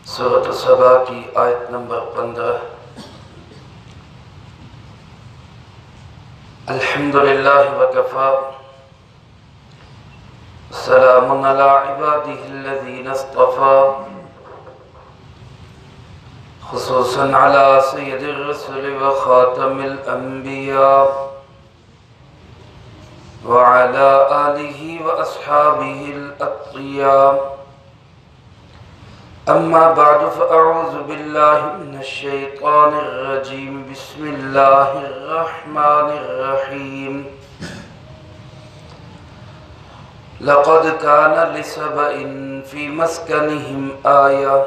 سورۃ سبا کی آیت نمبر 15۔ الحمدللہ وکفی سلام علی عبادہ الذین اصطفی خصوصا علی سید الرسل وخاتم الانبیاء وعلى آلہ واصحابہ الاتقیاء۔ اما بعد فاعوذ باللہ من الشیطان الرجیم بسم اللہ الرحمن الرحیم۔ لقد كان لسبإ في مسكنهم آية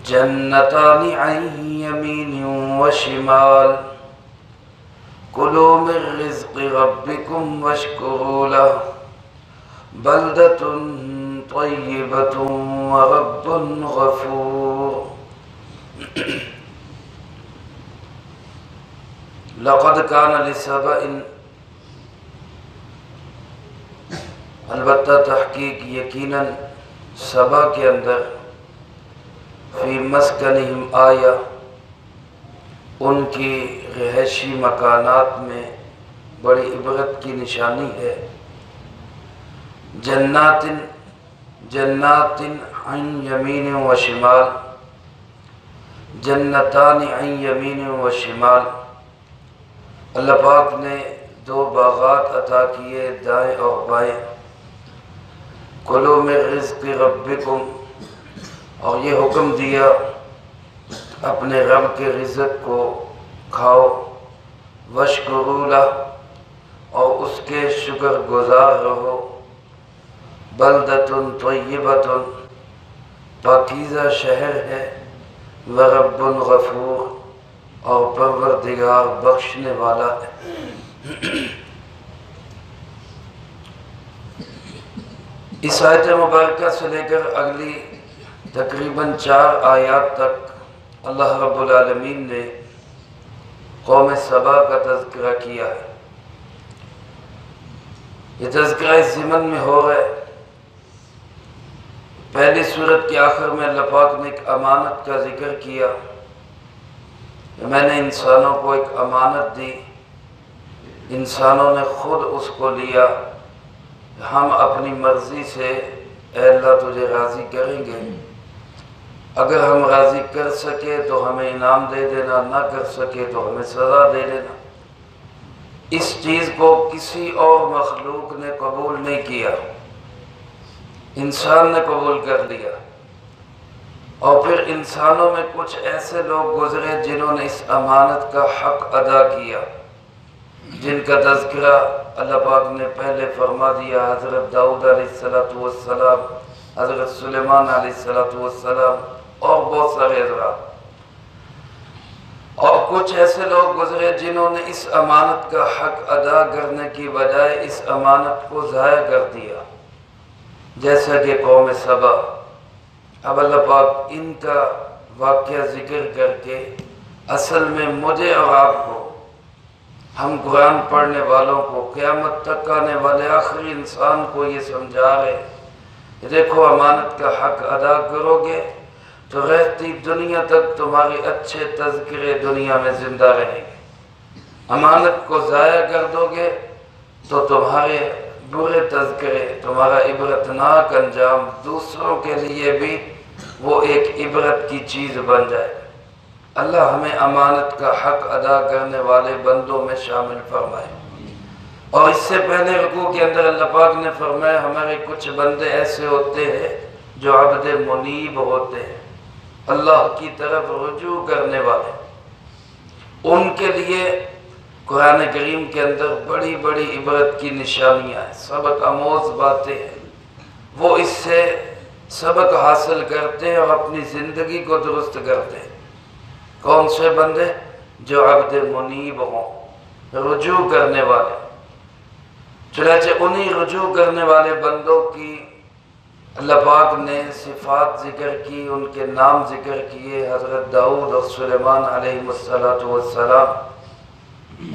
جنتان عن يمين وشمال كلوا من رزق ربكم واشكروا له بلدة طيبة ورب غفور۔ لقد كان لسبإ، البتہ تحقیق یقیناً سبا کے اندر فی مسکنہم آیہ، ان کی رہائشی مکانات میں بڑی عبرت کی نشانی ہے۔ جنات عن یمین و شمال، جنتان عن یمین و شمال، اللہ پاک نے دو باغات عطا کیے دائیں اور بائیں۔ کلوا من رزق ربکم، اور یہ حکم دیا اپنے رب کے رزق کو کھاؤ، واشکروا لہ، اور اس کے شکر گزار رہو، بلدۃ طیبۃ، پاکیزہ شہر ہے، ورب غفور، اور پروردگار بخشنے والا ہے۔ اس آیت مبارکہ سے لے کر اگلی تقریباً 4 آیات تک اللہ رب العالمین نے قوم سبا کا تذکرہ کیا ہے۔ یہ تذکرہ اس ضمن میں ہو رہا ہے، پہلی سورت کے آخر میں اللہ پاک نے ایک امانت کا ذکر کیا کہ میں نے انسانوں کو ایک امانت دی، انسانوں نے خود اس کو لیا، ہم اپنی مرضی سے اے اللہ تجھے راضی کریں گے، اگر ہم راضی کر سکے تو ہمیں انعام دے دینا، نہ کر سکے تو ہمیں سزا دے دینا۔ اس چیز کو کسی اور مخلوق نے قبول نہیں کیا، انسان نے قبول کر لیا۔ اور پھر انسانوں میں کچھ ایسے لوگ گزرے جنہوں نے اس امانت کا حق ادا کیا، جن کا تذکرہ اللہ پاک نے پہلے فرما دیا، حضرت داؤد علیہ السلام، حضرت سلیمان علیہ السلام، اور بہت سارے حضرات۔ اور کچھ ایسے لوگ گزرے جنہوں نے اس امانت کا حق ادا کرنے کی بجائے اس امانت کو ضائع کر دیا، جیسا کہ قوم سبا۔ اب اللہ پاک ان کا واقعہ ذکر کر کے اصل میں مجھے اور آپ کو، ہم قرآن پڑھنے والوں کو، قیامت تک آنے والے آخری انسان کو یہ سمجھا رہے کہ دیکھو امانت کا حق ادا کرو گے تو رہتی دنیا تک تمہارے اچھے تذکرے دنیا میں زندہ رہیں گے، امانت کو ضائع کر دو گے تو تمہارے برے تذکرے، تمہارا عبرتناک انجام دوسروں کے لیے بھی وہ ایک عبرت کی چیز بن جائے۔ اللہ ہمیں امانت کا حق ادا کرنے والے بندوں میں شامل فرمائے۔ اور اس سے پہلے رکوع کے اندر اللہ پاک نے فرمایا ہمارے کچھ بندے ایسے ہوتے ہیں جو عبد منیب ہوتے ہیں، اللہ کی طرف رجوع کرنے والے، ان کے لیے قرآن کریم کے اندر بڑی بڑی عبرت کی نشانیاں ہیں، سبق آموز باتیں ہیں، وہ اس سے سبق حاصل کرتے ہیں اور اپنی زندگی کو درست کرتے ہیں۔ کون سے بندے؟ جو عبد منیب ہوں، رجوع کرنے والے۔ چنانچہ انہی رجوع کرنے والے بندوں کی اللہ پاک نے صفات ذکر کی، ان کے نام ذکر کیے، حضرت داؤد اور سلیمان علیہ السلام،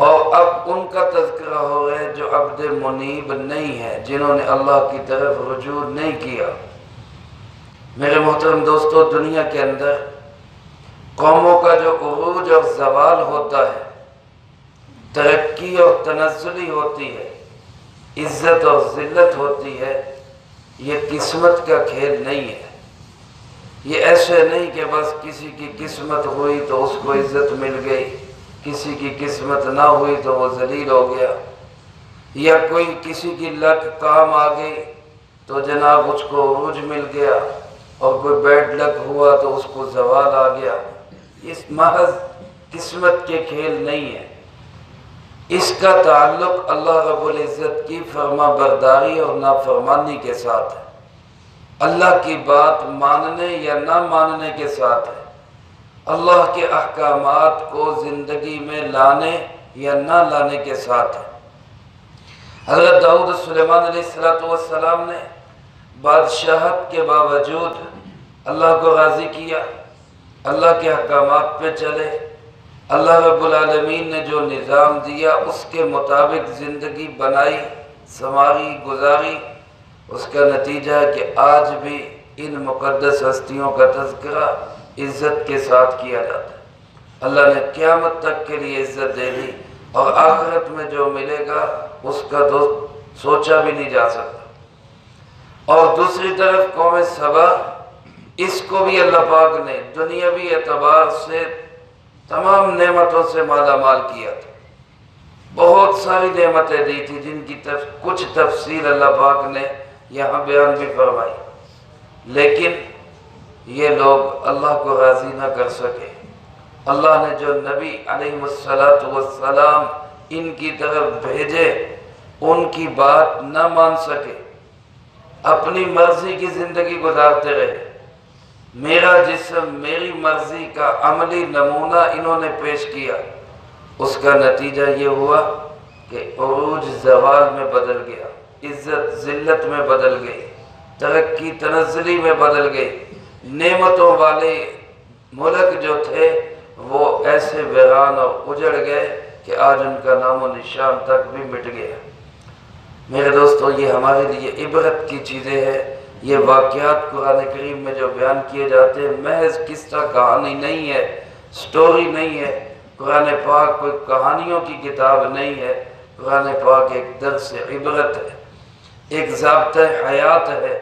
اور اب ان کا تذکرہ ہو رہا ہے جو عبد منیب نہیں ہے، جنہوں نے اللہ کی طرف رجوع نہیں کیا۔ میرے محترم دوستو، دنیا کے اندر قوموں کا جو عروج اور زوال ہوتا ہے، ترقی اور تنزلی ہوتی ہے، عزت اور ذلت ہوتی ہے، یہ قسمت کا کھیل نہیں ہے۔ یہ ایسے نہیں کہ بس کسی کی قسمت ہوئی تو اس کو عزت مل گئی، کسی کی قسمت نہ ہوئی تو وہ ذلیل ہو گیا، یا کوئی کسی کی لک کام آ گئی تو جناب اس کو عروج مل گیا، اور کوئی بیڈ لک ہوا تو اس کو زوال آ گیا۔ اس محض قسمت کے کھیل نہیں ہے، اس کا تعلق اللہ رب العزت کی فرما برداری اور نافرمانی کے ساتھ ہے، اللہ کی بات ماننے یا نہ ماننے کے ساتھ ہے، اللہ کے احکامات کو زندگی میں لانے یا نہ لانے کے ساتھ ہے۔ حضرت داؤد سلیمان علیہ السلام نے بادشاہت کے باوجود اللہ کو راضی کیا، اللہ کے احکامات پہ چلے، اللہ رب العالمین نے جو نظام دیا اس کے مطابق زندگی بنائی، سنواری، گزاری۔ اس کا نتیجہ ہے کہ آج بھی ان مقدس ہستیوں کا تذکرہ عزت کے ساتھ کیا جاتا ہے۔ اللہ نے قیامت تک کے لیے عزت دے دی، اور آخرت میں جو ملے گا اس کا تو سوچا بھی نہیں جا سکتا۔ اور دوسری طرف قوم سبا، اس کو بھی اللہ پاک نے دنیاوی اعتبار سے تمام نعمتوں سے مالا مال کیا تھا، بہت ساری نعمتیں دی تھی، جن کی کچھ تفصیل اللہ پاک نے یہاں بیان بھی فرمائی، لیکن یہ لوگ اللہ کو راضی نہ کر سکے۔ اللہ نے جو نبی علیہ السلام ان کی طرف بھیجے، ان کی بات نہ مان سکے، اپنی مرضی کی زندگی گزارتے رہے۔ میرا جسم میری مرضی کا عملی نمونہ انہوں نے پیش کیا، اس کا نتیجہ یہ ہوا کہ عروج زوال میں بدل گیا، عزت ذلت میں بدل گئی، ترقی تنزلی میں بدل گئی۔ نعمتوں والے ملک جو تھے وہ ایسے ویران اور اجڑ گئے کہ آج ان کا نام و نشان تک بھی مٹ گیا۔ میرے دوستو، یہ ہمارے لیے عبرت کی چیزیں ہیں۔ یہ واقعات قرآن کریم میں جو بیان کیے جاتے ہیں محض قصہ کہانی نہیں ہے، سٹوری نہیں ہے۔ قرآن پاک کوئی کہانیوں کی کتاب نہیں ہے، قرآن پاک ایک درس عبرت ہے، ایک ضابطہ حیات ہے۔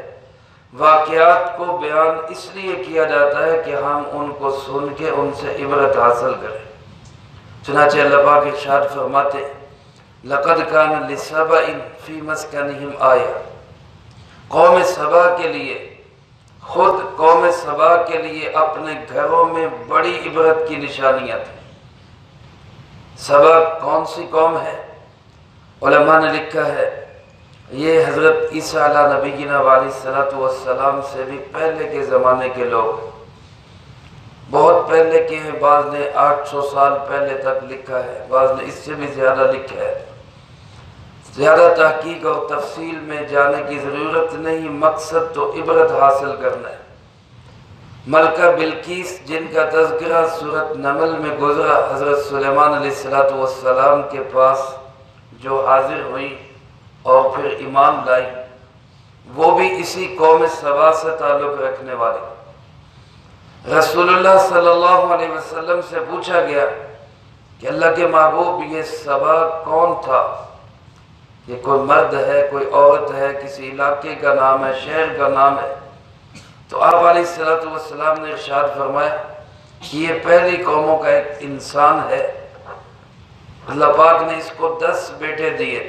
واقعات کو بیان اس لیے کیا جاتا ہے کہ ہم ان کو سن کے ان سے عبرت حاصل کریں۔ چنانچہ اللہ پاک ارشاد فرماتے ہیں، لَقَدْ كَانَ لِسَبَإٍ فِي مَسْكَنِهِمْ آیَةٌ۔ قوم سبا کے لیے، خود قوم سبا کے لیے اپنے گھروں میں بڑی عبرت کی نشانیاں تھیں۔ سبا کون سی قوم ہے؟ علماء نے لکھا ہے یہ حضرت عیسیٰ علیہ نبینا علیہ السلام سے بھی پہلے کے زمانے کے لوگ، بہت پہلے کے ہیں۔ بعض نے 800 سال پہلے تک لکھا ہے، بعض نے اس سے بھی زیادہ لکھا ہے۔ زیادہ تحقیق اور تفصیل میں جانے کی ضرورت نہیں، مقصد تو عبرت حاصل کرنا ہے۔ ملکہ بلقیس جن کا تذکرہ سورۃ نمل میں گزرا، حضرت سلیمان علیہ السلام کے پاس جو حاضر ہوئی اور پھر ایمان لائی، وہ بھی اسی قوم سبا سے تعلق رکھنے والی۔ رسول اللہ صلی اللہ علیہ وسلم سے پوچھا گیا کہ اللہ کے محبوب، یہ سبا کون تھا؟ یہ کوئی مرد ہے، کوئی عورت ہے، کسی علاقے کا نام ہے، شہر کا نام ہے؟ تو آپ علیہ السلام نے ارشاد فرمایا کہ یہ پہلی قوموں کا ایک انسان ہے، اللہ پاک نے اس کو 10 بیٹے دیے،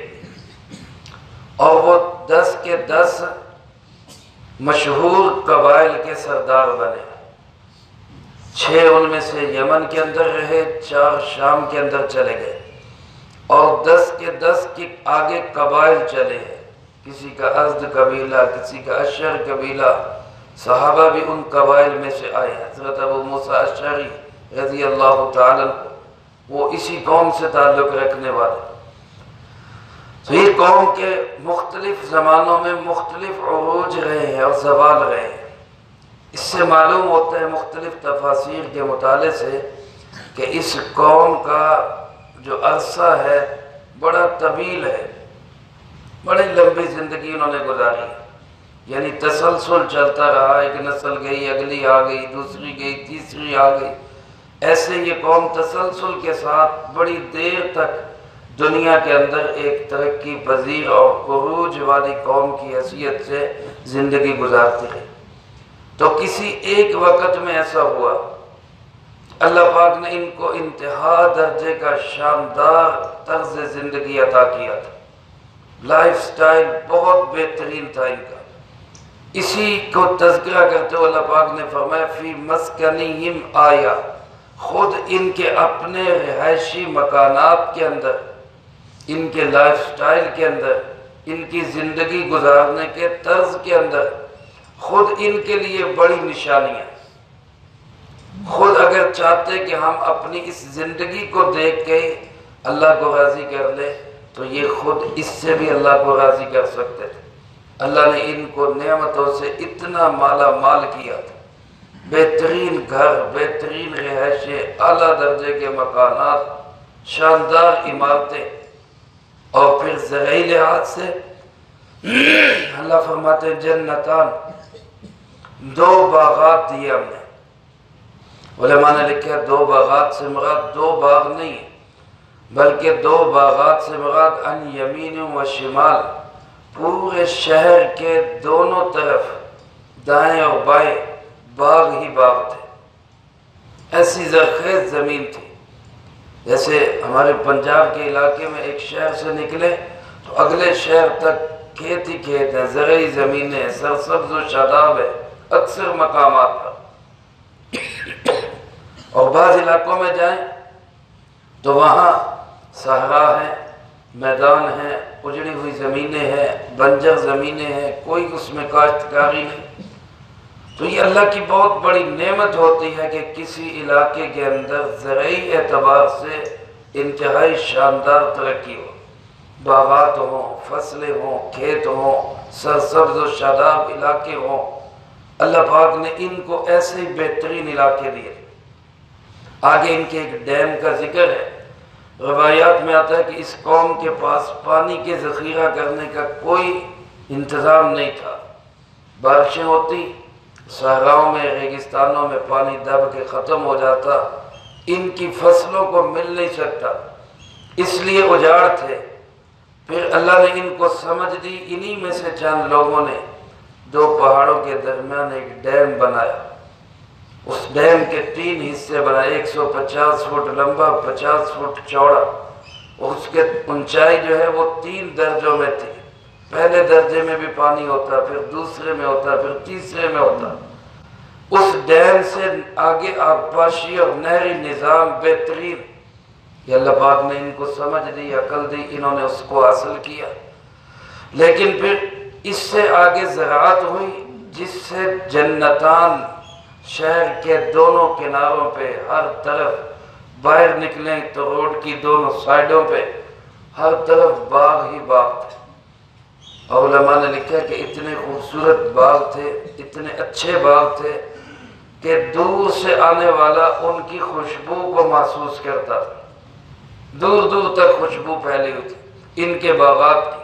اور وہ 10 کے 10 مشہور قبائل کے سردار بنے۔ 6 ان میں سے یمن کے اندر رہے، 4 شام کے اندر چلے گئے، اور 10 کے 10 کے آگے قبائل چلے ہیں۔ کسی کا ازد قبیلہ، کسی کا اشر قبیلہ، صحابہ بھی ان قبائل میں سے آئے۔ حضرت ابو موسیٰ اشعری رضی اللہ تعالیٰ عنہ وہ اسی قوم سے تعلق رکھنے والے۔ تو یہ قوم کے مختلف زمانوں میں مختلف عروج رہے ہیں اور زوال رہے ہیں۔ اس سے معلوم ہوتا ہے مختلف تفاسیر کے مطالعے سے کہ اس قوم کا جو عرصہ ہے بڑا طویل ہے، بڑی لمبی زندگی انہوں نے گزاری۔ یعنی تسلسل چلتا رہا، ایک نسل گئی، اگلی آ گئی، دوسری گئی، تیسری آ گئی، ایسے یہ قوم تسلسل کے ساتھ بڑی دیر تک دنیا کے اندر ایک ترقی پذیر اور عروج والی قوم کی حیثیت سے زندگی گزارتی رہی۔ تو کسی ایک وقت میں ایسا ہوا، اللہ پاک نے ان کو انتہا درجے کا شاندار طرز زندگی عطا کیا تھا، لائف سٹائل بہت بہترین تھا ان کا۔ اسی کو تذکرہ کرتے ہوئے اللہ پاک نے فرمایا فی مسکنہم آیا، خود ان کے اپنے رہائشی مکانات کے اندر، ان کے لائف سٹائل کے اندر، ان کی زندگی گزارنے کے طرز کے اندر خود ان کے لیے بڑی نشانیاں۔ خود اگر چاہتے کہ ہم اپنی اس زندگی کو دیکھ کے اللہ کو راضی کر لیں تو یہ خود اس سے بھی اللہ کو راضی کر سکتے تھے۔ اللہ نے ان کو نعمتوں سے اتنا مالا مال کیا تھا، بہترین گھر، بہترین رہائشیں، اعلیٰ درجے کے مکانات، شاندار عمارتیں، اور پھر زرعی لحاظ سے اللہ فرماتے ہیں جنتان، دو باغات دیے ہم نے۔ علماء نے لکھا دو باغات سے مراد دو باغ نہیں ہے، بلکہ دو باغات سے مراد ان یمین و شمال، پورے شہر کے دونوں طرف دائیں اور بائیں باغ ہی باغ تھے، ایسی زرخیز زمین تھی۔ جیسے ہمارے پنجاب کے علاقے میں ایک شہر سے نکلے تو اگلے شہر تک کھیت ہی کھیت ہیں، زرعی زمینیں، سرسبز و شاداب ہے اکثر مقامات پر۔ اور بعض علاقوں میں جائیں تو وہاں صحرا ہے، میدان ہے، اجڑی ہوئی زمینیں ہیں، بنجر زمینیں ہیں، کوئی اس میں کاشتکاری نہیں۔ تو یہ اللہ کی بہت بڑی نعمت ہوتی ہے کہ کسی علاقے کے اندر زرعی اعتبار سے انتہائی شاندار ترقی ہو، باغات ہوں، فصلیں ہوں، کھیت ہوں، سرسبز و شاداب علاقے ہوں۔ اللہ پاک نے ان کو ایسے ہی بہترین علاقے دیے۔ آگے ان کے ایک ڈیم کا ذکر ہے، روایات میں آتا ہے کہ اس قوم کے پاس پانی کے ذخیرہ کرنے کا کوئی انتظام نہیں تھا، بارشیں ہوتی، صحراؤں میں، ریگستانوں میں پانی دب کے ختم ہو جاتا، ان کی فصلوں کو مل نہیں سکتا، اس لیے اجاڑ تھے۔ پھر اللہ نے ان کو سمجھ دی، انہی میں سے چند لوگوں نے دو پہاڑوں کے درمیان ایک ڈیم بنایا۔ اس ڈیم کے 3 حصے بنائے، 150 فٹ لمبا، 50 فٹ چوڑا، اور اس کے اونچائی جو ہے وہ 3 درجوں میں تھی۔ پہلے درجے میں بھی پانی ہوتا، پھر دوسرے میں ہوتا، پھر تیسرے میں ہوتا۔ اس ڈیم سے آگے آبپاشی اور نہری نظام بہترین، یہ اللہ پاک نے ان کو سمجھ دی، عقل دی، انہوں نے اس کو حاصل کیا۔ لیکن پھر اس سے آگے زراعت ہوئی، جس سے جنتان، شہر کے دونوں کناروں پہ ہر طرف، باہر نکلیں تو روڈ کی دونوں سائیڈوں پہ ہر طرف باغ ہی باغ تھے۔ اور علماء نے لکھا کہ اتنے خوبصورت باغ تھے، اتنے اچھے باغ تھے کہ دور سے آنے والا ان کی خوشبو کو محسوس کرتا تھا، دور دور تک خوشبو پھیلی ہوئی تھی ان کے باغات کی۔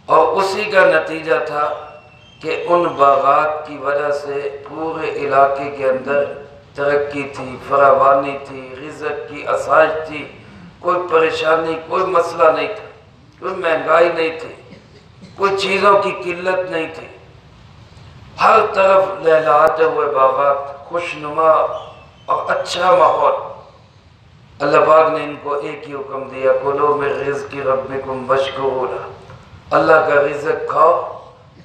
اور اسی کا نتیجہ تھا کہ ان باغات کی وجہ سے پورے علاقے کے اندر ترقی تھی، فراوانی تھی، رزق کی آسائش تھی، کوئی پریشانی، کوئی مسئلہ نہیں تھا، کوئی مہنگائی نہیں تھی، کوئی چیزوں کی قلت نہیں تھی، ہر طرف لہلہاتے ہوئے باغات، خوشنما اور اچھا ماحول۔ اللہ پاک نے ان کو ایک ہی حکم دیا، کلوا من رزق ربکم واشکروا لہ، اللہ کا رزق کھاؤ،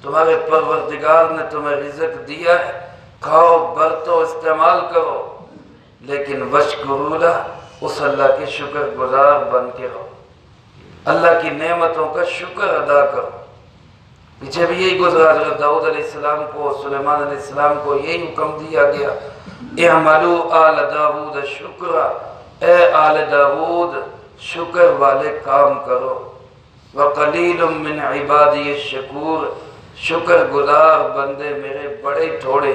تمہارے پروردگار نے تمہیں رزق دیا ہے، کھاؤ، برتو، استعمال کرو، لیکن واشکروا لہ، اس اللہ کے شکر گزار بن کے رہو، اللہ کی نعمتوں کا شکر ادا کرو۔ پیچھے بھی یہی گزرا، حضرت داؤد علیہ السلام کو، سلیمان علیہ السلام کو یہی حکم دیا گیا، اعملوا آل داود شکرا، اے آل داود شکر والے کام کرو، وقلیل من عبادی الشکور، شکر گزار بندے میرے بڑے تھوڑے۔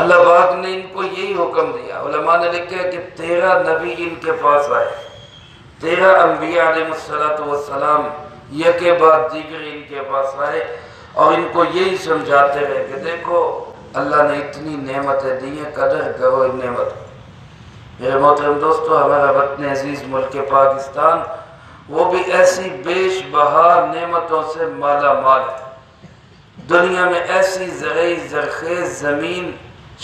اللہ پاک نے ان کو یہی حکم دیا۔ علماء نے لکھا کہ 13 نبی ان کے پاس آئے، 13 انبیاء علیہ السلام یکے بعد دیگر ان کے پاس آئے، اور ان کو یہی سمجھاتے رہے کہ دیکھو اللہ نے اتنی نعمتیں دی ہیں، قدر کرو ان نعمتوں۔ میرے محترم دوستو، ہمارا وطن عزیز ملک پاکستان وہ بھی ایسی بیش بہار نعمتوں سے مالا مال ہے۔ دنیا میں ایسی زرعی زرخیز زمین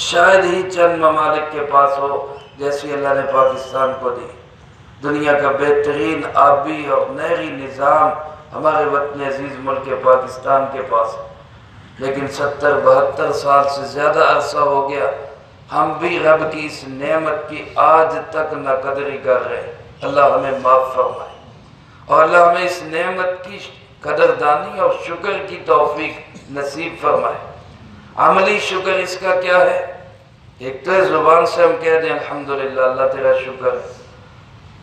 شاید ہی چند ممالک کے پاس ہو جیسی اللہ نے پاکستان کو دی۔ دنیا کا بہترین آبی اور نہری نظام ہمارے وطن عزیز ملک پاکستان کے پاس ہے، لیکن 70-72 سال سے زیادہ عرصہ ہو گیا ہم بھی رب کی اس نعمت کی آج تک نہ قدری کر رہے ہیں۔ اللہ ہمیں معاف فرمائے اور اللہ ہمیں اس نعمت کی قدردانی اور شکر کی توفیق نصیب فرمائے۔ عملی شکر اس کا کیا ہے؟ ایک تو زبان سے ہم کہہ دیں الحمدللہ اللہ تیرا شکر ہے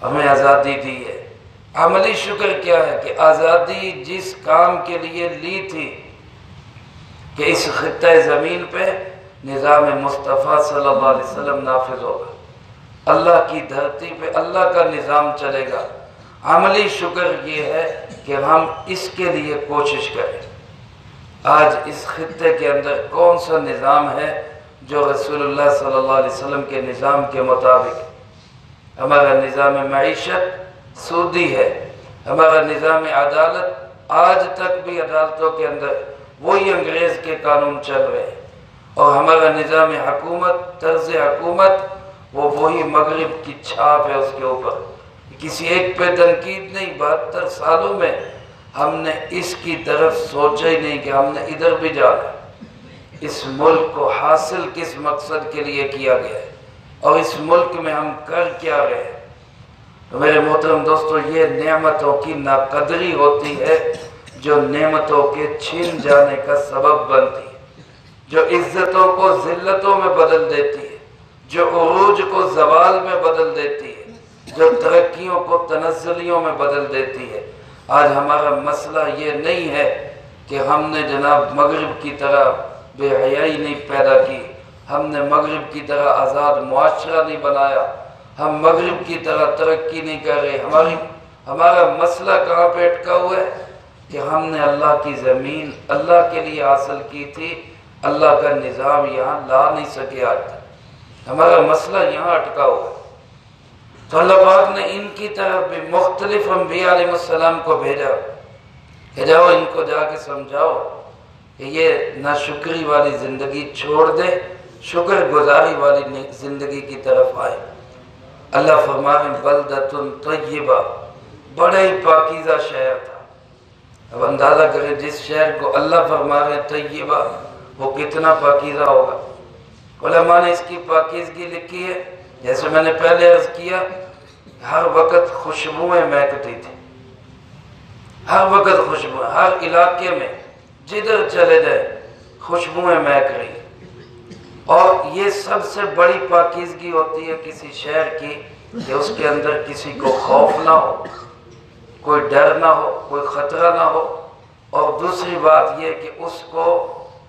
ہمیں آزادی دی ہے۔ عملی شکر کیا ہے کہ آزادی جس کام کے لیے لی تھی کہ اس خطہ زمین پہ نظام مصطفیٰ صلی اللہ علیہ وسلم نافذ ہوگا، اللہ کی دھرتی پہ اللہ کا نظام چلے گا۔ عملی شکر یہ ہے کہ ہم اس کے لیے کوشش کریں۔ آج اس خطے کے اندر کون سا نظام ہے جو رسول اللہ صلی اللہ علیہ وسلم کے نظام کے مطابق؟ ہمارا نظام معیشت سودی ہے، ہمارا نظام عدالت آج تک بھی عدالتوں کے اندر وہی انگریز کے قانون چل رہے ہیں، اور ہمارا نظام حکومت طرز حکومت وہی مغرب کی چھاپ ہے اس کے اوپر۔ کسی ایک پہ تنقید نہیں، 72 سالوں میں ہم نے اس کی طرف سوچا ہی نہیں کہ ہم نے ادھر بھی جانا۔ اس ملک کو حاصل کس مقصد کے لیے کیا گیا ہے اور اس ملک میں ہم کر کیا رہے ہیں؟ تو میرے محترم دوستو، یہ نعمتوں کی ناقدری ہوتی ہے جو نعمتوں کے چھن جانے کا سبب بنتی ہے، جو عزتوں کو ذلتوں میں بدل دیتی ہے، جو عروج کو زوال میں بدل دیتی ہے، جو ترقیوں کو تنزلیوں میں بدل دیتی ہے۔ آج ہمارا مسئلہ یہ نہیں ہے کہ ہم نے جناب مغرب کی طرح بے حیائی نہیں پیدا کی، ہم نے مغرب کی طرح آزاد معاشرہ نہیں بنایا، ہم مغرب کی طرح ترقی نہیں کر رہے۔ ہمارا مسئلہ کہاں پہ اٹکا ہوا ہے کہ ہم نے اللہ کی زمین اللہ کے لیے حاصل کی تھی، اللہ کا نظام یہاں لا نہیں سکے آج تک۔ ہمارا مسئلہ یہاں اٹکا ہوا ہے۔ تو اللہ پاک نے ان کی طرف بھی مختلف انبیاء علیہ السلام کو بھیجا کہ جاؤ ان کو جا کے سمجھاؤ کہ یہ ناشکری والی زندگی چھوڑ دے، شکر گزاری والی زندگی کی طرف آئے۔ اللہ فرماتے ہیں بلدۃ طیبہ، بڑے ہی پاکیزہ شہر تھا۔ اب اندازہ کریں جس شہر کو اللہ فرما رہے ہیں طیبہ، وہ کتنا پاکیزہ ہوگا۔ علماء نے اس کی پاکیزگی لکھی ہے، جیسے میں نے پہلے عرض کیا، ہر وقت خوشبوئیں مہکتی تھی، ہر وقت خوشبوئیں، ہر علاقے میں جدھر چلے جائے خوشبوئیں مہک رہی۔ اور یہ سب سے بڑی پاکیزگی ہوتی ہے کسی شہر کی کہ اس کے اندر کسی کو خوف نہ ہو، کوئی ڈر نہ ہو، کوئی خطرہ نہ ہو، اور دوسری بات یہ کہ اس کو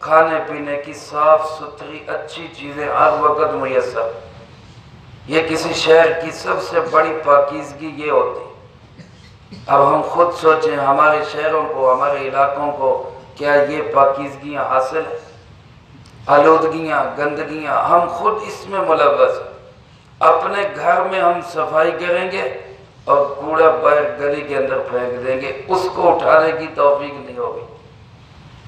کھانے پینے کی صاف ستھری اچھی چیزیں ہر وقت میسر۔ یہ کسی شہر کی سب سے بڑی پاکیزگی یہ ہوتی۔ اب ہم خود سوچیں ہمارے شہروں کو، ہمارے علاقوں کو کیا یہ پاکیزگیاں حاصل ہیں؟ آلودگیاں، گندگیاں، ہم خود اس میں ملوث ہیں۔ اپنے گھر میں ہم صفائی کریں گے اور کوڑا باہر گلی کے اندر پھینک دیں گے، اس کو اٹھانے کی توفیق نہیں ہوگی،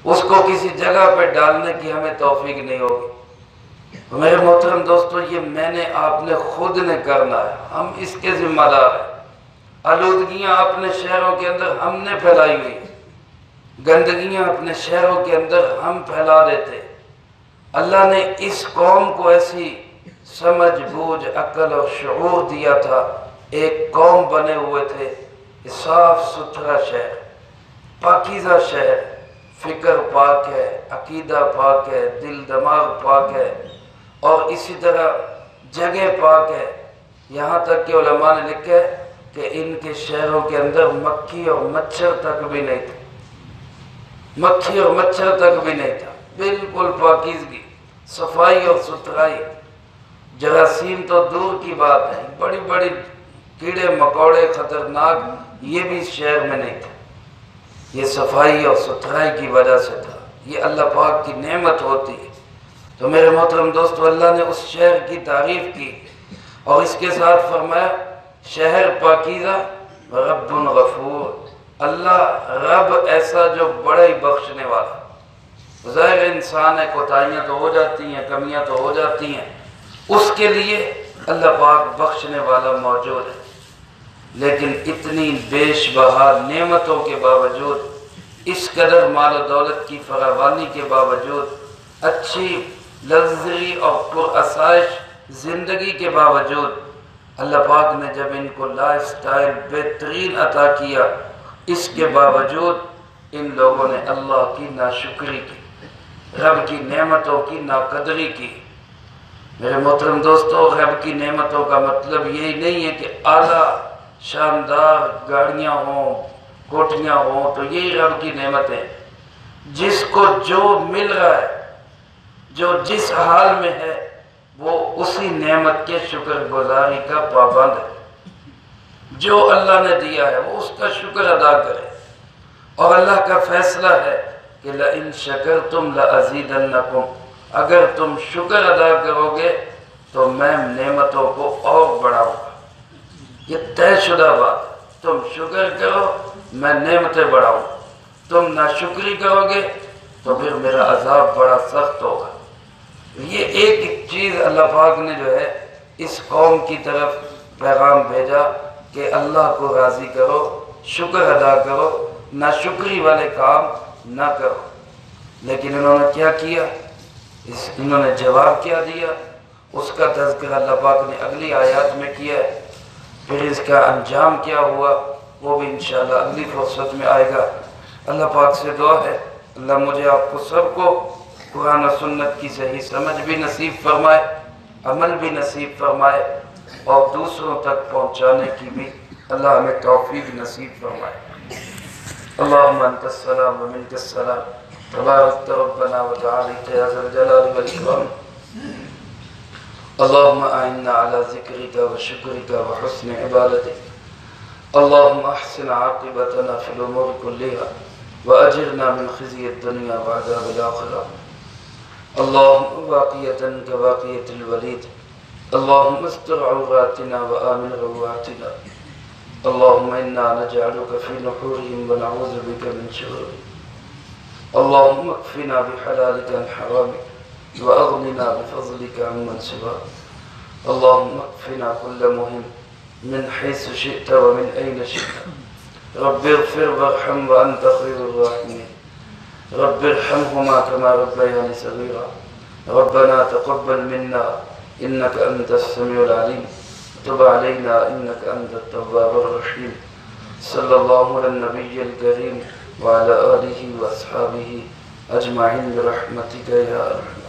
اس کو کسی جگہ پہ ڈالنے کی ہمیں توفیق نہیں ہوگی۔ میرے محترم دوستو، یہ میں نے آپ نے خود نے کرنا ہے، ہم اس کے ذمہ دار ہیں۔ آلودگیاں اپنے شہروں کے اندر ہم نے پھیلائی ہوئی، گندگیاں اپنے شہروں کے اندر ہم پھیلا دیتے۔ اللہ نے اس قوم کو ایسی سمجھ بوجھ عقل اور شعور دیا تھا، ایک قوم بنے ہوئے تھے، صاف ستھرا شہر، پاکیزہ شہر، فکر پاک ہے، عقیدہ پاک ہے، دل دماغ پاک ہے، اور اسی طرح جگہ پاک ہے۔ یہاں تک کہ علماء نے لکھا ہے کہ ان کے شہروں کے اندر مکھی اور مچھر تک بھی نہیں تھے، مکھی اور مچھر تک بھی نہیں تھا، بالکل پاکیزگی، صفائی اور ستھرائی۔ جراثیم تو دور کی بات ہے، بڑی بڑی کیڑے مکوڑے خطرناک یہ بھی اس شہر میں نہیں تھے۔ یہ صفائی اور ستھرائی کی وجہ سے تھا۔ یہ اللہ پاک کی نعمت ہوتی ہے۔ تو میرے محترم دوستو، اللہ نے اس شہر کی تعریف کی اور اس کے ساتھ فرمایا شہر پاکیزہ رب غفور، اللہ رب ایسا جو بڑا ہی بخشنے والا۔ ظاہر انسان ہے، کوتاہیاں تو ہو جاتی ہیں، کمیاں تو ہو جاتی ہیں، اس کے لیے اللہ پاک بخشنے والا موجود ہے۔ لیکن اتنی بیش بہا نعمتوں کے باوجود، اس قدر مال و دولت کی فراوانی کے باوجود، اچھی لگژری اور پرآسائش زندگی کے باوجود، اللہ پاک نے جب ان کو لائف سٹائل بہترین عطا کیا، اس کے باوجود ان لوگوں نے اللہ کی ناشکری کی، رب کی نعمتوں کی ناقدری کی۔ میرے محترم دوستو، رب کی نعمتوں کا مطلب یہی نہیں ہے کہ اعلیٰ شاندار گاڑیاں ہوں، کوٹھیاں ہوں تو یہی رب کی نعمتیں۔ جس کو جو مل رہا ہے، جو جس حال میں ہے، وہ اسی نعمت کے شکر گزاری کا پابند ہے۔ جو اللہ نے دیا ہے وہ اس کا شکر ادا کرے، اور اللہ کا فیصلہ ہے کہ لَإِن شَكَرْتُمْ لَأَزِيدَنَّكُمْ، اگر تم شکر ادا کرو گے تو میں نعمتوں کو اور بڑھاؤں گا۔ یہ طے شدہ بات ہے، تم شکر کرو میں نعمتیں بڑھاؤں، تم ناشکری کرو گے تو پھر میرا عذاب بڑا سخت ہوگا۔ یہ ایک چیز اللہ پاک نے جو ہے اس قوم کی طرف پیغام بھیجا کہ اللہ کو راضی کرو، شکر ادا کرو، ناشکری والے کام نہ کرو۔ لیکن انہوں نے کیا کیا؟ انہوں نے جواب کیا دیا؟ اس کا تذکرہ اللہ پاک نے اگلی آیات میں کیا ہے۔ پھر اس کا انجام کیا ہوا وہ بھی انشاءاللہ اگلی فرصت میں آئے گا۔ اللہ پاک سے دعا ہے اللہ مجھے آپ کو سب کو قرآن و سنت کی صحیح سمجھ بھی نصیب فرمائے، عمل بھی نصیب فرمائے، اور دوسروں تک پہنچانے کی بھی اللہ ہمیں توفیق نصیب فرمائے۔ اللہم انت السلام و منک السلام، تبارک ربنا و تعالیت یا ذا الجلال والاکرام۔ اللہم اعنا علی ذکرک و شکرک و حسن عبادتک۔ اللہم احسن عاقبتنا فی الامور کلیہا واجرنا من خزی الدنیا وعذاب الآخرہ۔ اللہم باقیتا کباقیت الولید، اللہم استر عوراتنا وآمن رواتنا، اللہم انا نجعلک فی نحورہم ونعوذ بک من شرورہم، اللہم اکفنا بحلالک عن حرامک واغننا بفضلک عمن سواک، اللہم اکفنا کل مہم من حیث شئت ومن این شئت، رب اغفر وارحم وانت خیر الراحمین، رب ارحمهما كما ربياني صغيرا، ربنا تقبل منا إنك أنت السميع العليم، تب علينا إنك أنت التواب الرحيم، صلى الله على النبي الكريم وعلى آله وأصحابه أجمعين برحمتك يا أرحم